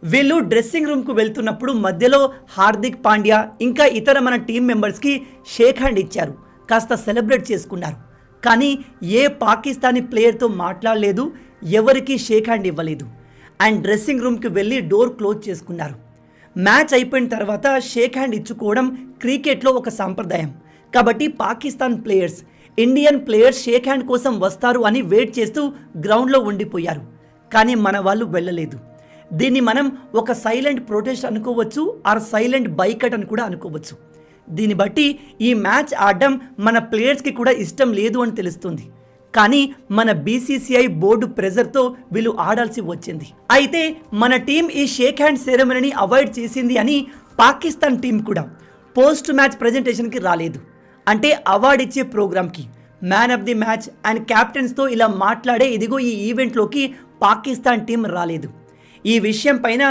వీళ్ళు డ్రెస్సింగ్ రూమ్కు వెళ్తున్నప్పుడు మధ్యలో హార్దిక్ పాండ్యా ఇంకా ఇతర మన టీం మెంబర్స్కి షేక్ హ్యాండ్ ఇచ్చారు, కాస్త సెలబ్రేట్ చేసుకున్నారు. కానీ ఏ పాకిస్తానీ ప్లేయర్తో మాట్లాడలేదు, ఎవరికి షేక్ హ్యాండ్ ఇవ్వలేదు. అండ్ డ్రెస్సింగ్ రూమ్కి వెళ్ళి డోర్ క్లోజ్ చేసుకున్నారు. మ్యాచ్ అయిపోయిన తర్వాత షేక్ హ్యాండ్ ఇచ్చుకోవడం క్రికెట్లో ఒక సాంప్రదాయం. కాబట్టి Pakistan players Indian players shake hand కోసం వస్తారు అని వెయిట్ చేస్తూ గ్రౌండ్లో ఉండిపోయారు. కానీ మన వాళ్ళు వెళ్ళలేదు. దీన్ని మనం ఒక సైలెంట్ ప్రొటెస్ట్ అనుకోవచ్చు, ఆర్ సైలెంట్ బైకట్ అని కూడా అనుకోవచ్చు. దీన్ని బట్టి ఈ మ్యాచ్ ఆడడం మన ప్లేయర్స్కి కూడా ఇష్టం లేదు అని తెలుస్తుంది. కానీ మన బీసీసీఐ బోర్డు ప్రెజర్తో వీళ్ళు ఆడాల్సి వచ్చింది. అయితే మన టీం ఈ షేక్ హ్యాండ్ సెరమనీని అవాయిడ్ చేసింది అని పాకిస్తాన్ టీం కూడా పోస్ట్ మ్యాచ్ ప్రజెంటేషన్కి రాలేదు. అంటే అవార్డు ఇచ్చే ప్రోగ్రామ్కి man of the match and క్యాప్టెన్స్తో ఇలా మాట్లాడే ఇదిగో ఈ ఈవెంట్లోకి పాకిస్తాన్ టీం రాలేదు. ఈ విషయం పైన